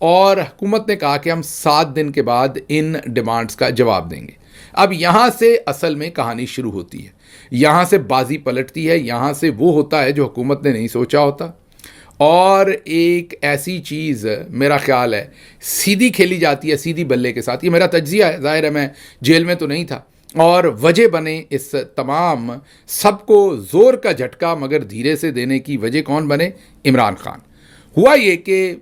اور حکومت نے کہا کہ ہم 7 دن کے بعد ان ڈیمانڈز کا جواب دیں گے۔ اب یہاں سے اصل میں کہانی شروع ہوتی ہے، یہاں سے بازی پلٹتی ہے، یہاں سے وہ ہوتا ہے جو حکومت نے نہیں سوچا ہوتا، اور ایک ایسی چیز میرا خیال ہے سیدھی کھیلی جاتی ہے سیدھی بلے کے ساتھ۔ یہ میرا تجزیہ ہے، ظاہر ہے میں جیل میں تو نہیں تھا، اور وجہ بنے اس تمام سب کو زور کا جھٹکا مگر دھیرے سے دینے کی وجہ کون بنے؟ عمران خان۔ ہوا یہ کہ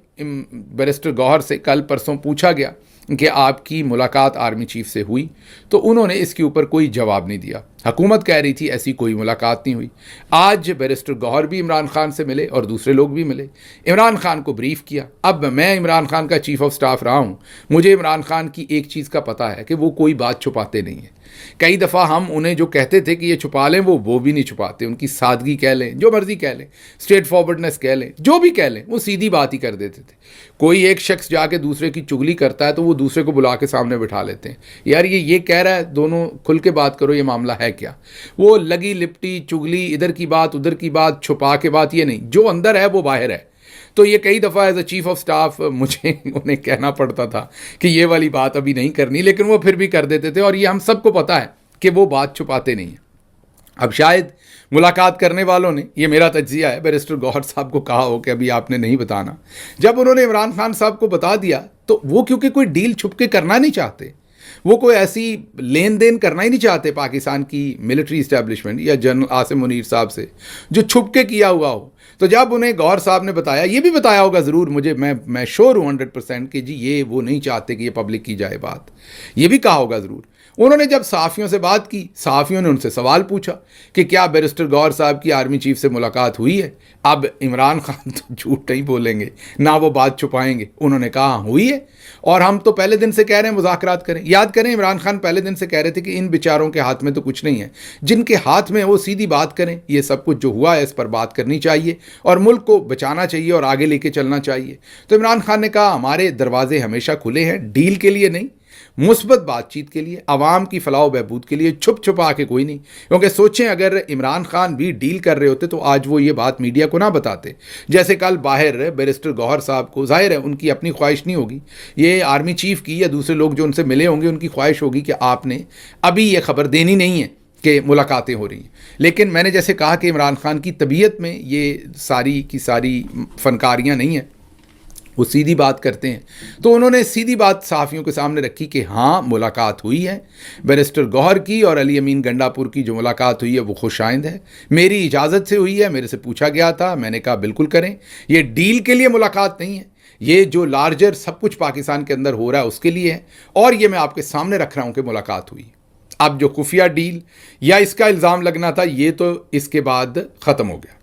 بیرسٹر گوہر سے کل پرسوں پوچھا گیا کہ آپ کی ملاقات آرمی چیف سے ہوئی، تو انہوں نے اس کے اوپر کوئی جواب نہیں دیا۔ حکومت کہہ رہی تھی ایسی کوئی ملاقات نہیں ہوئی۔ آج بیرسٹر گوہر بھی عمران خان سے ملے اور دوسرے لوگ بھی ملے، عمران خان کو بریف کیا۔ اب میں عمران خان کا چیف آف سٹاف رہا ہوں، مجھے عمران خان کی ایک چیز کا پتہ ہے کہ وہ کوئی بات چھپاتے نہیں ہیں۔ کئی دفعہ ہم انہیں جو کہتے تھے کہ یہ چھپا لیں وہ بھی نہیں چھپاتے، ان کی سادگی کہہ لیں، جو مرضی کہہ لیں، اسٹریٹ فارورڈنس کہہ لیں، جو بھی کہہ لیں، وہ سیدھی بات ہی کر دیتے تھے۔ کوئی ایک شخص جا کے دوسرے کی چگلی کرتا ہے تو وہ دوسرے کو بلا کے سامنے بٹھا لیتے ہیں، یار یہ کہہ رہا ہے، دونوں کھل کے بات کرو، یہ معاملہ ہے کیا؟ وہ لگی لپٹی چگلی، ادھر کی بات ادھر کی بات، چھپا کے بات، یہ نہیں، جو اندر ہے وہ باہر ہے۔ تو یہ کئی دفعہ as a chief of staff مجھے انہیں کہنا پڑتا تھا کہ یہ والی بات ابھی نہیں کرنی، لیکن وہ پھر بھی کر دیتے تھے، اور یہ ہم سب کو پتہ ہے کہ وہ بات چھپاتے نہیں ہیں۔ اب شاید ملاقات کرنے والوں نے، یہ میرا تجزیہ ہے، بیرسٹر گوہر صاحب کو کہا ہو کہ ابھی آپ نے نہیں بتانا۔ جب انہوں نے عمران خان صاحب کو بتا دیا تو وہ کیونکہ کوئی ڈیل چھپ کے کرنا نہیں چاہتے، وہ کوئی ایسی لین دین کرنا ہی نہیں چاہتے پاکستان کی ملٹری اسٹیبلشمنٹ یا جنرل عاصم منیر صاحب سے جو چھپ کے کیا ہوا ہو۔ تو جب انہیں گوہر صاحب نے بتایا، یہ بھی بتایا ہوگا ضرور، میں شور ہوں 100% کہ جی یہ وہ نہیں چاہتے کہ یہ پبلک کی جائے بات، یہ بھی کہا ہوگا ضرور۔ انہوں نے جب صحافیوں سے بات کی، صحافیوں نے ان سے سوال پوچھا کہ کیا بیرسٹر گوہر صاحب کی آرمی چیف سے ملاقات ہوئی ہے؟ اب عمران خان تو جھوٹ نہیں بولیں گے، نہ وہ بات چھپائیں گے، انہوں نے کہا ہوئی ہے، اور ہم تو پہلے دن سے کہہ رہے ہیں مذاکرات کریں۔ یاد کریں عمران خان پہلے دن سے کہہ رہے تھے کہ ان بیچاروں کے ہاتھ میں تو کچھ نہیں ہے، جن کے ہاتھ میں وہ سیدھی بات کریں، یہ سب کچھ جو ہوا ہے اس پر بات کرنی چاہیے اور ملک کو بچانا چاہیے اور آگے لے کے چلنا چاہیے۔ تو عمران خان نے کہا ہمارے دروازے ہمیشہ کھلے ہیں، ڈیل کے لیے نہیں، مثبت بات چیت کے لیے، عوام کی فلاح و بہبود کے لیے، چھپ چھپا کے کوئی نہیں۔ کیونکہ سوچیں اگر عمران خان بھی ڈیل کر رہے ہوتے تو آج وہ یہ بات میڈیا کو نہ بتاتے۔ جیسے کل باہر بیرسٹر گوہر صاحب کو، ظاہر ہے ان کی اپنی خواہش نہیں ہوگی، یہ آرمی چیف کی یا دوسرے لوگ جو ان سے ملے ہوں گے ان کی خواہش ہوگی کہ آپ نے ابھی یہ خبر دینی نہیں ہے کہ ملاقاتیں ہو رہی ہیں۔ لیکن میں نے جیسے کہا کہ عمران خان کی طبیعت میں یہ ساری کی ساری فنکاریاں نہیں ہیں، وہ سیدھی بات کرتے ہیں۔ تو انہوں نے سیدھی بات صحافیوں کے سامنے رکھی کہ ہاں ملاقات ہوئی ہے، بیرسٹر گوہر کی اور علی امین گنڈا پور کی جو ملاقات ہوئی ہے وہ خوش آئند ہے، میری اجازت سے ہوئی ہے، میرے سے پوچھا گیا تھا، میں نے کہا بالکل کریں، یہ ڈیل کے لیے ملاقات نہیں ہے، یہ جو لارجر سب کچھ پاکستان کے اندر ہو رہا ہے اس کے لیے ہے، اور یہ میں آپ کے سامنے رکھ رہا ہوں کہ ملاقات ہوئی۔ اب جو خفیہ ڈیل یا اس کا الزام لگنا تھا یہ تو اس کے بعد ختم ہو گیا۔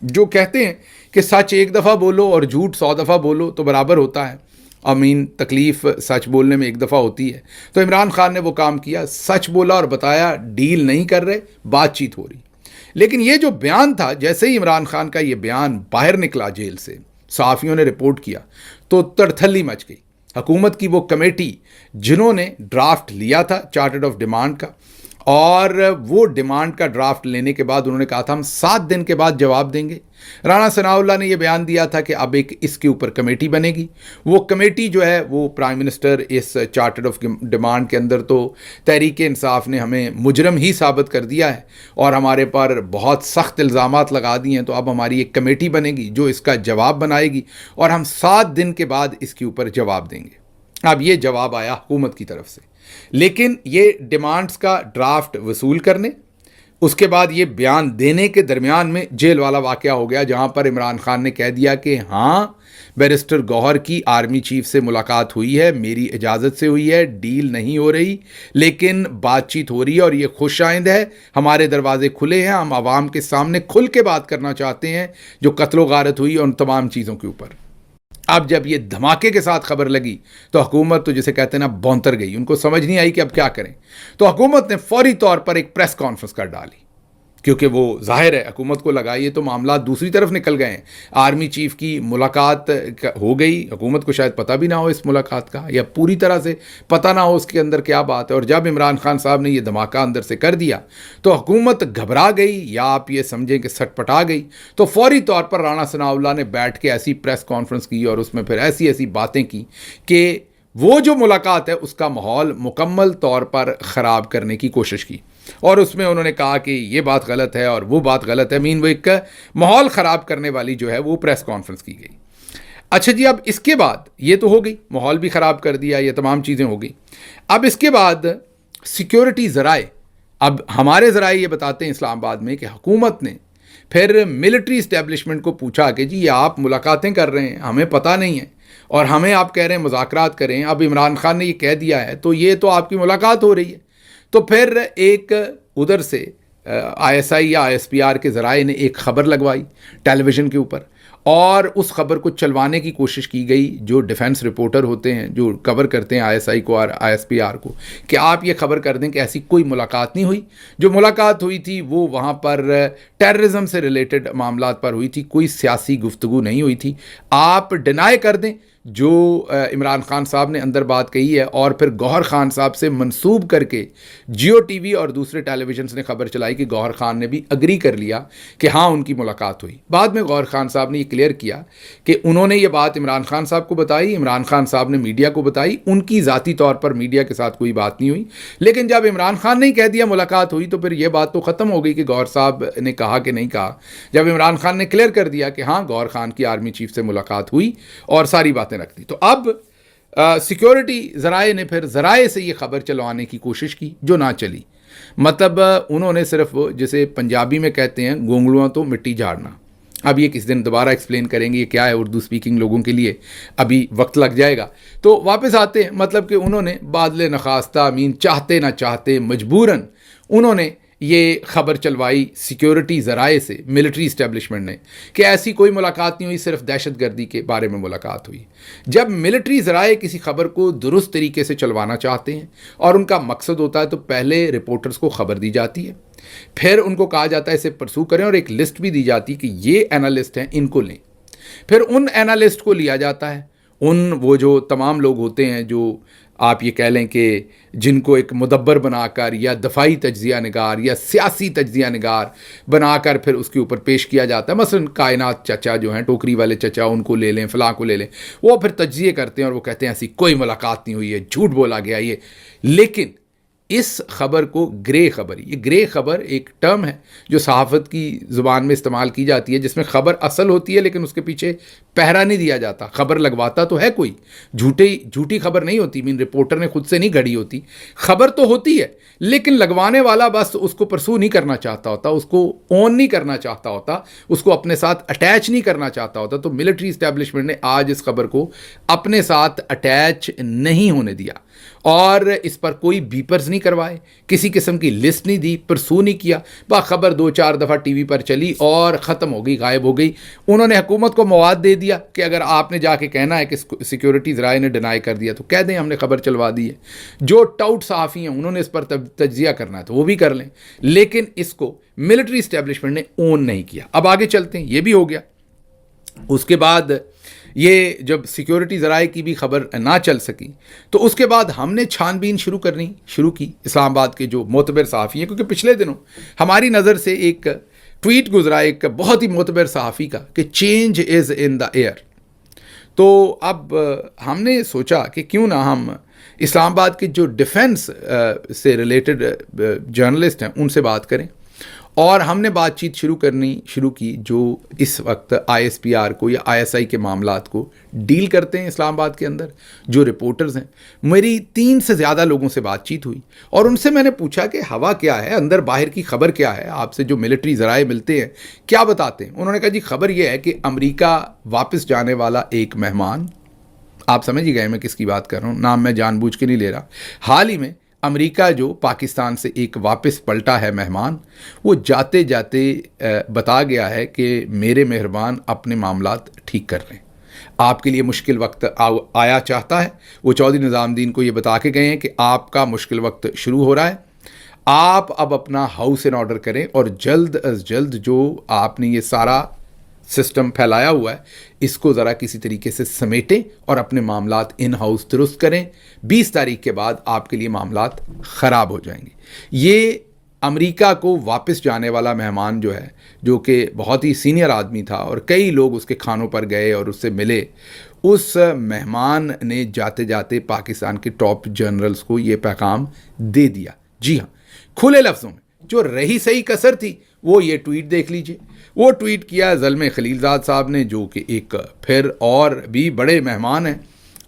جو کہتے ہیں کہ سچ ایک دفعہ بولو اور جھوٹ 100 دفعہ بولو تو برابر ہوتا ہے، تکلیف سچ بولنے میں ایک دفعہ ہوتی ہے، تو عمران خان نے وہ کام کیا، سچ بولا اور بتایا ڈیل نہیں کر رہے، بات چیت ہو رہی۔ لیکن یہ جو بیان تھا، جیسے ہی عمران خان کا یہ بیان باہر نکلا جیل سے، صحافیوں نے رپورٹ کیا تو تڑتھلی مچ گئی۔ حکومت کی وہ کمیٹی جنہوں نے ڈرافٹ لیا تھا چارٹر آف ڈیمانڈ کا، اور وہ ڈیمانڈ کا ڈرافٹ لینے کے بعد انہوں نے کہا تھا ہم 7 دن کے بعد جواب دیں گے۔ رانا ثناء اللہ نے یہ بیان دیا تھا کہ اب ایک اس کے اوپر کمیٹی بنے گی، وہ کمیٹی جو ہے وہ پرائم منسٹر اس چارٹر آف ڈیمانڈ کے اندر تو تحریک انصاف نے ہمیں مجرم ہی ثابت کر دیا ہے اور ہمارے پر بہت سخت الزامات لگا دیے ہیں، تو اب ہماری ایک کمیٹی بنے گی جو اس کا جواب بنائے گی اور ہم 7 دن کے بعد اس کے اوپر جواب دیں گے۔ اب یہ جواب آیا حکومت کی طرف سے، لیکن یہ ڈیمانڈز کا ڈرافٹ وصول کرنے، اس کے بعد یہ بیان دینے کے درمیان میں جیل والا واقعہ ہو گیا، جہاں پر عمران خان نے کہہ دیا کہ ہاں بیرسٹر گوہر کی آرمی چیف سے ملاقات ہوئی ہے، میری اجازت سے ہوئی ہے، ڈیل نہیں ہو رہی لیکن بات چیت ہو رہی ہے اور یہ خوش آئند ہے، ہمارے دروازے کھلے ہیں، ہم عوام کے سامنے کھل کے بات کرنا چاہتے ہیں جو قتل و غارت ہوئی اور ان تمام چیزوں کے اوپر۔ اب جب یہ دھماکے کے ساتھ خبر لگی تو حکومت تو جسے کہتے ہیں نا بونتر گئی، ان کو سمجھ نہیں آئی کہ اب کیا کریں، تو حکومت نے فوری طور پر ایک پریس کانفرنس کر ڈالی کیونکہ وہ ظاہر ہے حکومت کو لگا یہ تو معاملات دوسری طرف نکل گئے ہیں. آرمی چیف کی ملاقات ہو گئی, حکومت کو شاید پتہ بھی نہ ہو اس ملاقات کا, یا پوری طرح سے پتہ نہ ہو اس کے اندر کیا بات ہے. اور جب عمران خان صاحب نے یہ دھماکہ اندر سے کر دیا تو حکومت گھبرا گئی, یا آپ یہ سمجھیں کہ سٹ پٹا گئی. تو فوری طور پر رانا ثناء اللہ نے بیٹھ کے ایسی پریس کانفرنس کی اور اس میں پھر ایسی باتیں کی کہ وہ جو ملاقات ہے اس کا ماحول مکمل طور پر خراب کرنے کی کوشش کی. اور اس میں انہوں نے کہا کہ یہ بات غلط ہے اور وہ بات غلط ہے. وہ ایک ماحول خراب کرنے والی جو ہے وہ پریس کانفرنس کی گئی. اچھا جی, اب اس کے بعد یہ تو ہو گئی, ماحول بھی خراب کر دیا, یہ تمام چیزیں ہو گئی. اب اس کے بعد سیکیورٹی ذرائع, اب ہمارے ذرائع یہ بتاتے ہیں اسلام آباد میں کہ حکومت نے پھر ملٹری اسٹیبلشمنٹ کو پوچھا کہ جی یہ آپ ملاقاتیں کر رہے ہیں, ہمیں پتہ نہیں ہے, اور ہمیں آپ کہہ رہے ہیں مذاکرات کریں, اب عمران خان نے یہ کہہ دیا ہے تو یہ تو آپ کی ملاقات ہو رہی ہے. تو پھر ایک ادھر سے آئی ایس آئی یا آئی ایس پی آر کے ذرائع نے ایک خبر لگوائی ٹیلی ویژن کے اوپر, اور اس خبر کو چلوانے کی کوشش کی گئی جو ڈیفنس رپورٹر ہوتے ہیں جو کور کرتے ہیں آئی ایس آئی کو اور آئی ایس پی آر کو, کہ آپ یہ خبر کر دیں کہ ایسی کوئی ملاقات نہیں ہوئی. جو ملاقات ہوئی تھی وہ وہاں پر ٹیررزم سے ریلیٹڈ معاملات پر ہوئی تھی, کوئی سیاسی گفتگو نہیں ہوئی تھی. آپ ڈینائی کر دیں جو عمران خان صاحب نے اندر بات کہی ہے, اور پھر گوہر خان صاحب سے منسوب کر کے جیو ٹی وی اور دوسرے ٹیلی ویژنس نے خبر چلائی کہ گوہر خان نے بھی اگری کر لیا کہ ہاں ان کی ملاقات ہوئی. بعد میں گوہر خان صاحب نے یہ کلیئر کیا کہ انہوں نے یہ بات عمران خان صاحب کو بتائی, عمران خان صاحب نے میڈیا کو بتائی, ان کی ذاتی طور پر میڈیا کے ساتھ کوئی بات نہیں ہوئی. لیکن جب عمران خان نے کہہ دیا ملاقات ہوئی تو پھر یہ بات تو ختم ہو گئی کہ گوہر صاحب نے کہا کہ نہیں کہا. جب عمران خان نے کلیئر کر دیا کہ ہاں گوہر خان کی آرمی چیف سے ملاقات ہوئی اور ساری باتیں رکھ دی, تو اب سیکیورٹی ذرائع نے پھر ذرائع سے یہ خبر چلوانے کی کوشش کی جو نہ چلی. مطلب انہوں نے صرف جسے پنجابی میں کہتے ہیں گونگلواں تو مٹی جھاڑنا. اب یہ کس دن دوبارہ ایکسپلین کریں گے یہ کیا ہے اردو سپیکنگ لوگوں کے لیے, ابھی وقت لگ جائے گا. تو واپس آتے ہیں, مطلب کہ انہوں نے بادل نخواستہ امین چاہتے نہ چاہتے مجبوراً انہوں نے یہ خبر چلوائی سیکیورٹی ذرائع سے, ملٹری اسٹیبلشمنٹ نے, کہ ایسی کوئی ملاقات نہیں ہوئی, صرف دہشت گردی کے بارے میں ملاقات ہوئی. جب ملٹری ذرائع کسی خبر کو درست طریقے سے چلوانا چاہتے ہیں اور ان کا مقصد ہوتا ہے تو پہلے رپورٹرز کو خبر دی جاتی ہے, پھر ان کو کہا جاتا ہے اسے پرسو کریں, اور ایک لسٹ بھی دی جاتی ہے کہ یہ اینالسٹ ہیں ان کو لیں. پھر ان اینالسٹ کو لیا جاتا ہے, وہ جو تمام لوگ ہوتے ہیں جو آپ یہ کہہ لیں کہ جن کو ایک مدبر بنا کر یا دفاعی تجزیہ نگار یا سیاسی تجزیہ نگار بنا کر پھر اس کے اوپر پیش کیا جاتا ہے. مثلا کائنات چچا جو ہیں, ٹوکری والے چچا, ان کو لے لیں, فلاں کو لے لیں, وہ پھر تجزیے کرتے ہیں اور وہ کہتے ہیں ایسی کوئی ملاقات نہیں ہوئی ہے, جھوٹ بولا گیا یہ. لیکن اس خبر کو گرے خبر, یہ گرے خبر ایک ٹرم ہے جو صحافت کی زبان میں استعمال کی جاتی ہے, جس میں خبر اصل ہوتی ہے لیکن اس کے پیچھے پہرا نہیں دیا جاتا. خبر لگواتا تو ہے کوئی, جھوٹی خبر نہیں ہوتی, رپورٹر نے خود سے نہیں گھڑی ہوتی, خبر تو ہوتی ہے لیکن لگوانے والا بس اس کو پرسو نہیں کرنا چاہتا ہوتا, اس کو اون نہیں کرنا چاہتا ہوتا, اس کو اپنے ساتھ اٹیچ نہیں کرنا چاہتا ہوتا. تو ملٹری اسٹیبلشمنٹ نے آج اس خبر کو اپنے ساتھ اٹیچ نہیں ہونے دیا, اور اس پر کوئی بیپرز نہیں کروائے, کسی قسم کی لسٹ نہیں دی, پرسو نہیں کیا. خبر 2-4 دفعہ ٹی وی پر چلی اور ختم ہو گئی, غائب ہو گئی. انہوں نے حکومت کو مواد دے دیا کہ اگر آپ نے جا کے کہنا ہے کہ سیکیورٹی ذرائع نے ڈینائی کر دیا تو کہہ دیں ہم نے خبر چلوا دی ہے. جو ٹاؤٹ صحافی ہیں انہوں نے اس پر تجزیہ کرنا ہے تو وہ بھی کر لیں, لیکن اس کو ملٹری اسٹیبلشمنٹ نے اون نہیں کیا. اب آگے چلتے ہیں, یہ بھی ہو گیا. اس کے بعد یہ جب سیکیورٹی ذرائع کی بھی خبر نہ چل سکی تو اس کے بعد ہم نے چھان بین شروع کی اسلام آباد کے جو معتبر صحافی ہیں, کیونکہ پچھلے دنوں ہماری نظر سے ایک ٹویٹ گزرا ایک بہت ہی معتبر صحافی کا کہ change is in the year. تو اب ہم نے سوچا کہ کیوں نہ ہم اسلام آباد کے جو ڈیفنس سے ریلیٹڈ جرنلسٹ ہیں ان سے بات کریں, اور ہم نے بات چیت شروع کی جو اس وقت آئی ایس پی آر کو یا آئی ایس آئی کے معاملات کو ڈیل کرتے ہیں اسلام آباد کے اندر, جو رپورٹرز ہیں. میری 3 سے زیادہ لوگوں سے بات چیت ہوئی اور ان سے میں نے پوچھا کہ ہوا کیا ہے, اندر باہر کی خبر کیا ہے, آپ سے جو ملٹری ذرائع ملتے ہیں کیا بتاتے ہیں. انہوں نے کہا جی خبر یہ ہے کہ امریکہ واپس جانے والا ایک مہمان, آپ سمجھ ہی گئے میں کس کی بات کر رہا ہوں, نام میں جان بوجھ کے نہیں لے رہا, حال ہی میں امریکہ جو پاکستان سے ایک واپس پلٹا ہے مہمان, وہ جاتے جاتے بتا گیا ہے کہ میرے مہربان اپنے معاملات ٹھیک کر رہے ہیں, آپ کے لیے مشکل وقت آیا چاہتا ہے. وہ چودھری نظام الدین کو یہ بتا کے گئے ہیں کہ آپ کا مشکل وقت شروع ہو رہا ہے, آپ اب اپنا ہاؤس ان آرڈر کریں اور جلد از جلد جو آپ نے یہ سارا سسٹم پھیلایا ہوا ہے اس کو ذرا کسی طریقے سے سمیٹیں اور اپنے معاملات ان ہاؤس درست کریں. 20 تاریخ کے بعد آپ کے لیے معاملات خراب ہو جائیں گے. یہ امریکہ کو واپس جانے والا مہمان جو ہے، جو کہ بہت ہی سینئر آدمی تھا اور کئی لوگ اس کے کھانوں پر گئے اور اس سے ملے، اس مہمان نے جاتے جاتے پاکستان کے ٹاپ جنرلز کو یہ پیغام دے دیا. جی ہاں، کھلے لفظوں میں جو رہی صحیح کسر تھی وہ یہ ٹویٹ دیکھ لیجئے. وہ ٹویٹ کیا زلمے خلیلزاد صاحب نے، جو کہ ایک پھر اور بھی بڑے مہمان ہیں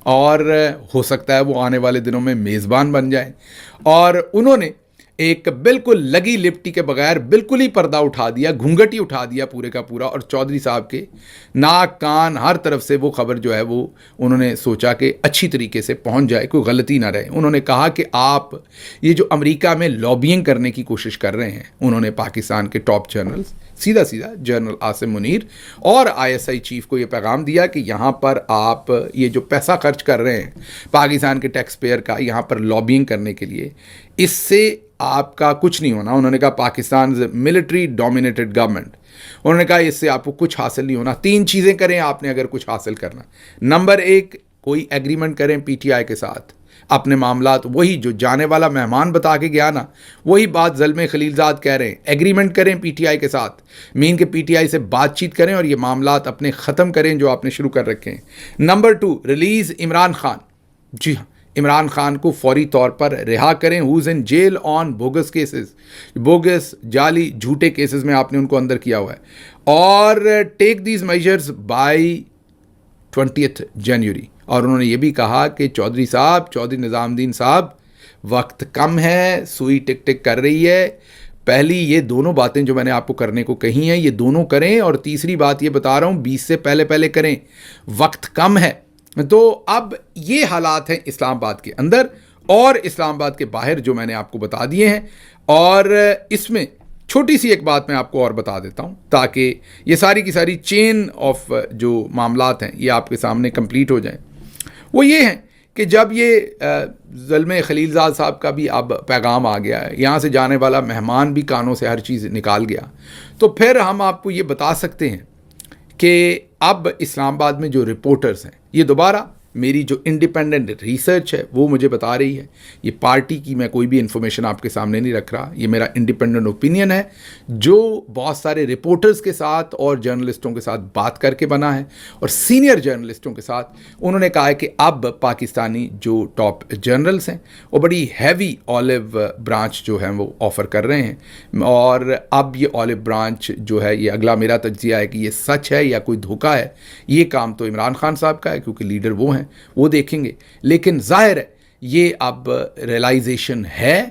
اور ہو سکتا ہے وہ آنے والے دنوں میں میزبان بن جائیں. اور انہوں نے ایک بالکل لگی لپٹی کے بغیر بالکل ہی پردہ اٹھا دیا، گھونگھٹ ہی اٹھا دیا پورے کا پورا، اور چودھری صاحب کے ناک کان ہر طرف سے وہ خبر جو ہے وہ انہوں نے سوچا کہ اچھی طریقے سے پہنچ جائے، کوئی غلطی نہ رہے. انہوں نے کہا کہ آپ یہ جو امریکہ میں لابینگ کرنے کی کوشش کر رہے ہیں، انہوں نے پاکستان کے ٹاپ جنرلز سیدھا جنرل عاصم منیر اور ISI چیف کو یہ پیغام دیا کہ یہاں پر آپ یہ جو پیسہ خرچ کر رہے ہیں پاکستان کے ٹیکس پیئر کا یہاں پر لابینگ کرنے کے لیے، اس سے آپ کا کچھ نہیں ہونا. انہوں نے کہا پاکستان ملٹری ڈومینیٹڈ گورنمنٹ، انہوں نے کہا اس سے آپ کو کچھ حاصل نہیں ہونا. 3 چیزیں کریں آپ نے اگر کچھ حاصل کرنا. نمبر 1، کوئی ایگریمنٹ کریں PTI کے ساتھ، اپنے معاملات وہی جو جانے والا مہمان بتا کے گیا نا، وہی بات زلمے خلیلزاد کہہ رہے ہیں. ایگریمنٹ کریں PTI کے ساتھ، مین کے PTI سے بات چیت کریں اور یہ معاملات اپنے ختم کریں جو آپ نے شروع کر رکھے ہیں. Number 2، release Imran Khan. جی ہاں، عمران خان کو فوری طور پر رہا کریں. Who's in jail on bogus cases, bogus جعلی جھوٹے کیسز میں آپ نے ان کو اندر کیا ہوا ہے. اور ٹیک دیز میجرز بائی 20 جنوری. اور انہوں نے یہ بھی کہا کہ چودھری نظام الدین صاحب، وقت کم ہے، سوئی ٹک ٹک کر رہی ہے. پہلی یہ دونوں باتیں جو میں نے آپ کو کرنے کو کہی ہیں یہ دونوں کریں، اور تیسری بات یہ بتا رہا ہوں 20 سے پہلے کریں، وقت کم ہے. تو اب یہ حالات ہیں اسلام آباد کے اندر اور اسلام آباد کے باہر جو میں نے آپ کو بتا دیے ہیں. اور اس میں چھوٹی سی ایک بات میں آپ کو اور بتا دیتا ہوں تاکہ یہ ساری کی ساری چین آف جو معاملات ہیں یہ آپ کے سامنے کمپلیٹ ہو جائیں. وہ یہ ہیں کہ جب یہ زلمے خلیلزاد صاحب کا بھی اب پیغام آ گیا ہے، یہاں سے جانے والا مہمان بھی کانوں سے ہر چیز نکال گیا، تو پھر ہم آپ کو یہ بتا سکتے ہیں کہ اب اسلام آباد میں جو رپورٹرز ہیں، یہ دوبارہ میری جو انڈیپینڈنٹ ریسرچ ہے وہ مجھے بتا رہی ہے، یہ پارٹی کی میں کوئی بھی انفارمیشن آپ کے سامنے نہیں رکھ رہا، یہ میرا انڈیپینڈنٹ اوپینین ہے جو بہت سارے رپورٹرز کے ساتھ اور جرنلسٹوں کے ساتھ بات کر کے بنا ہے، اور سینئر جرنلسٹوں کے ساتھ. انہوں نے کہا ہے کہ اب پاکستانی جو ٹاپ جرنلز ہیں وہ بڑی ہیوی آلیو برانچ جو ہیں وہ آفر کر رہے ہیں. اور اب یہ آلیو برانچ جو ہے، یہ اگلا میرا تجزیہ ہے کہ یہ سچ ہے یا کوئی دھوکہ ہے. یہ کام تو عمران خان صاحب کا ہے کیونکہ لیڈر وہ ہیں، وہ دیکھیں گے. لیکن ظاہر ہے یہ اب ریلائزیشن ہے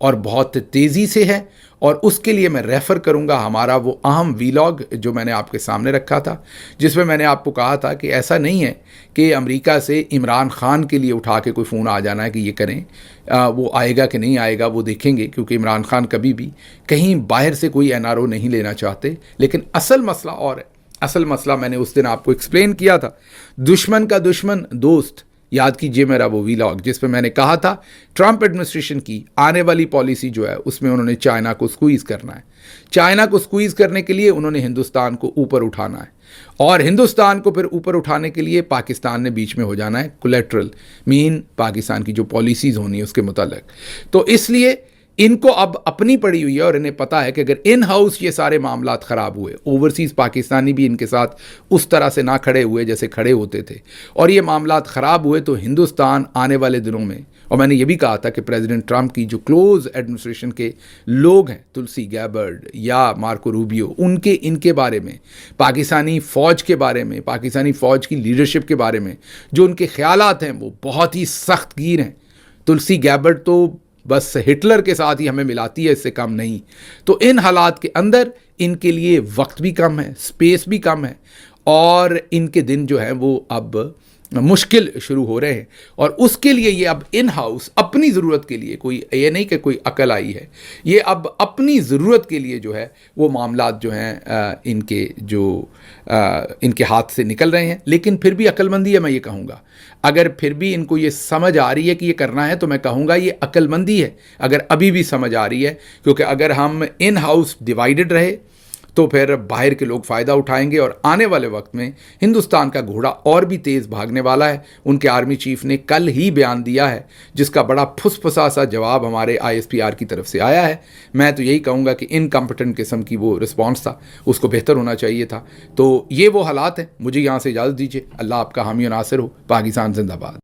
اور بہت تیزی سے ہے، اور اس کے لیے میں ریفر کروں گا ہمارا وہ اہم ویلاگ جو میں نے آپ کے سامنے رکھا تھا، جس میں نے آپ کو کہا تھا کہ ایسا نہیں ہے کہ امریکہ سے عمران خان کے لیے اٹھا کے کوئی فون آ جانا ہے کہ یہ کریں. وہ آئے گا کہ نہیں آئے گا وہ دیکھیں گے، کیونکہ عمران خان کبھی بھی کہیں باہر سے کوئی NRO نہیں لینا چاہتے. لیکن اصل مسئلہ اور ہے. اصل مسئلہ میں نے اس دن آپ کو ایکسپلین کیا تھا، دشمن کا دشمن دوست. یاد کیجئے میرا وہ ویلاگ جس پہ میں نے کہا تھا ٹرمپ ایڈمنسٹریشن کی آنے والی پالیسی جو ہے اس میں انہوں نے چائنا کو سکویز کرنا ہے. چائنا کو سکویز کرنے کے لیے انہوں نے ہندوستان کو اوپر اٹھانا ہے، اور ہندوستان کو پھر اوپر اٹھانے کے لیے پاکستان نے بیچ میں ہو جانا ہے کولیٹرل، مین پاکستان کی جو پالیسیز ہونی ہے اس کے متعلق. تو اس لیے ان کو اب اپنی پڑی ہوئی ہے، اور انہیں پتا ہے کہ اگر ان ہاؤس یہ سارے معاملات خراب ہوئے، اوورسیز پاکستانی بھی ان کے ساتھ اس طرح سے نہ کھڑے ہوئے جیسے کھڑے ہوتے تھے، اور یہ معاملات خراب ہوئے، تو ہندوستان آنے والے دنوں میں، اور میں نے یہ بھی کہا تھا کہ پریزیڈنٹ ٹرمپ کی جو کلوز ایڈمنسٹریشن کے لوگ ہیں، تلسی گیبرڈ یا مارکو روبیو، ان کے بارے میں، پاکستانی فوج کے بارے میں، پاکستانی فوج کی لیڈرشپ کے بارے میں جو ان کے خیالات ہیں وہ بہت ہی سخت گیر ہیں. تلسی گیبرڈ تو بس ہٹلر کے ساتھ ہی ہمیں ملاتی ہے، اس سے کم نہیں. تو ان حالات کے اندر ان کے لیے وقت بھی کم ہے، سپیس بھی کم ہے، اور ان کے دن جو ہیں وہ اب مشکل شروع ہو رہے ہیں، اور اس کے لیے یہ اب ان ہاؤس اپنی ضرورت کے لیے، کوئی یہ نہیں کہ کوئی عقل آئی ہے، یہ اب اپنی ضرورت کے لیے جو ہے وہ معاملات جو ہیں ان کے ہاتھ سے نکل رہے ہیں. لیکن پھر بھی عقل مندی ہے، میں یہ کہوں گا. اگر پھر بھی ان کو یہ سمجھ آ رہی ہے کہ یہ کرنا ہے، تو میں کہوں گا یہ عقل مندی ہے اگر ابھی بھی سمجھ آ رہی ہے. کیونکہ اگر ہم ان ہاؤس ڈیوائیڈڈ رہے تو پھر باہر کے لوگ فائدہ اٹھائیں گے، اور آنے والے وقت میں ہندوستان کا گھوڑا اور بھی تیز بھاگنے والا ہے. ان کے آرمی چیف نے کل ہی بیان دیا ہے، جس کا بڑا پھس پھسا سا جواب ہمارے ISPR کی طرف سے آیا ہے. میں تو یہی کہوں گا کہ انکمپٹنٹ قسم کی وہ رسپانس تھا، اس کو بہتر ہونا چاہیے تھا. تو یہ وہ حالات ہیں. مجھے یہاں سے اجازت دیجیے. اللہ آپ کا حامی و ناصر ہو. پاکستان زندہ باد.